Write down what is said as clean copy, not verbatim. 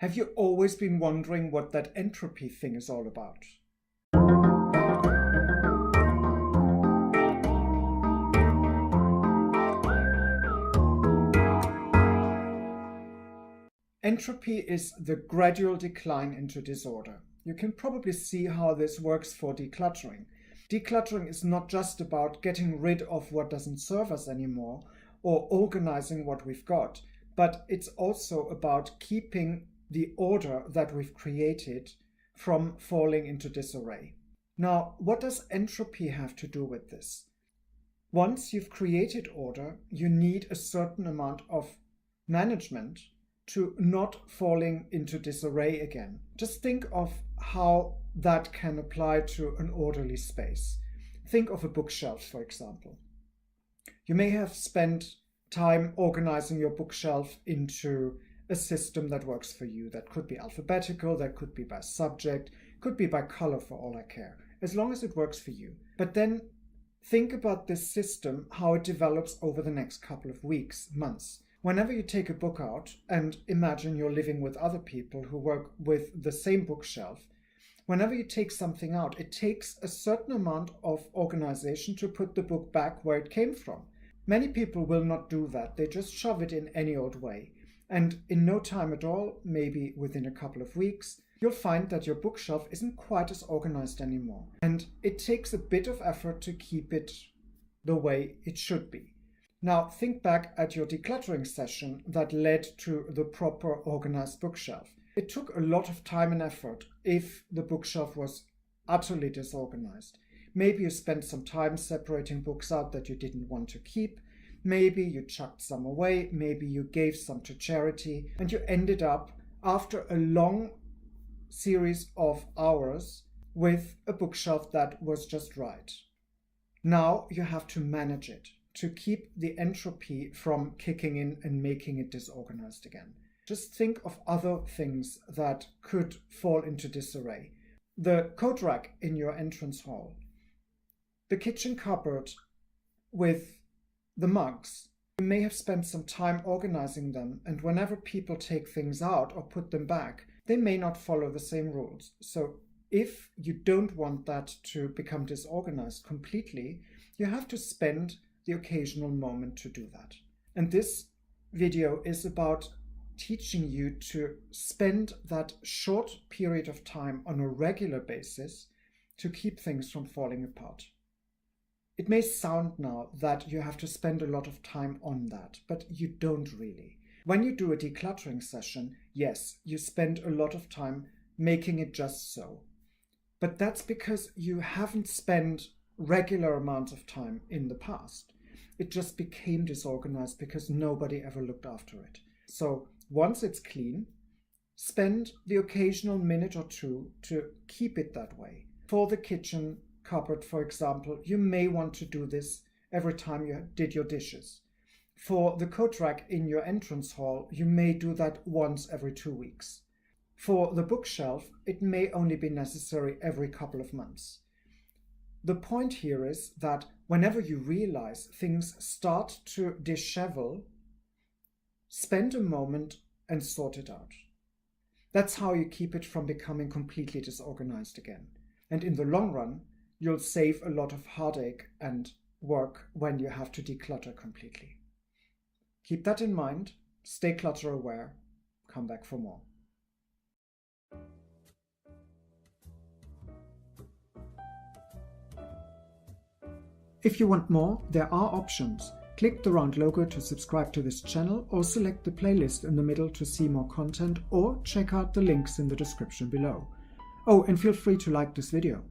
Have you always been wondering what that entropy thing is all about? Entropy is the gradual decline into disorder. You can probably see how this works for decluttering. Decluttering is not just about getting rid of what doesn't serve us anymore or organizing what we've got, but it's also about keeping the order that we've created from falling into disarray. Now, what does entropy have to do with this? Once you've created order, you need a certain amount of management to not falling into disarray again. Just think of how that can apply to an orderly space. Think of a bookshelf, for example. You may have spent time organizing your bookshelf into a system that works for you. That could be alphabetical, that could be by subject, could be by color for all I care, as long as it works for you. But then think about this system, how it develops over the next couple of weeks, months. Whenever you take a book out and imagine you're living with other people who work with the same bookshelf, whenever you take something out, it takes a certain amount of organization to put the book back where it came from. Many people will not do that. They just shove it in any old way. And in no time at all, maybe within a couple of weeks, you'll find that your bookshelf isn't quite as organized anymore. And it takes a bit of effort to keep it the way it should be. Now, think back at your decluttering session that led to the proper organized bookshelf. It took a lot of time and effort if the bookshelf was utterly disorganized. Maybe you spent some time separating books out that you didn't want to keep. Maybe you chucked some away, maybe you gave some to charity, and you ended up, after a long series of hours, with a bookshelf that was just right. Now you have to manage it to keep the entropy from kicking in and making it disorganized again. Just think of other things that could fall into disarray. The coat rack in your entrance hall, the kitchen cupboard with the mugs. You may have spent some time organizing them, and whenever people take things out or put them back, they may not follow the same rules. So if you don't want that to become disorganized completely, you have to spend the occasional moment to do that. And this video is about teaching you to spend that short period of time on a regular basis to keep things from falling apart. It may sound now that you have to spend a lot of time on that, but you don't really. When you do a decluttering session, yes, you spend a lot of time making it just so. But that's because you haven't spent regular amounts of time in the past. It just became disorganized because nobody ever looked after it. So once it's clean, spend the occasional minute or two to keep it that way. For the kitchen cupboard, for example, you may want to do this every time you did your dishes. For the coat rack in your entrance hall, you may do that once every 2 weeks. For the bookshelf, it may only be necessary every couple of months. The point here is that whenever you realize things start to dishevel, spend a moment and sort it out. That's how you keep it from becoming completely disorganized again. And in the long run, you'll save a lot of heartache and work when you have to declutter completely. Keep that in mind, stay clutter aware, come back for more. If you want more, there are options. Click the round logo to subscribe to this channel, or select the playlist in the middle to see more content, or check out the links in the description below. Oh, and feel free to like this video.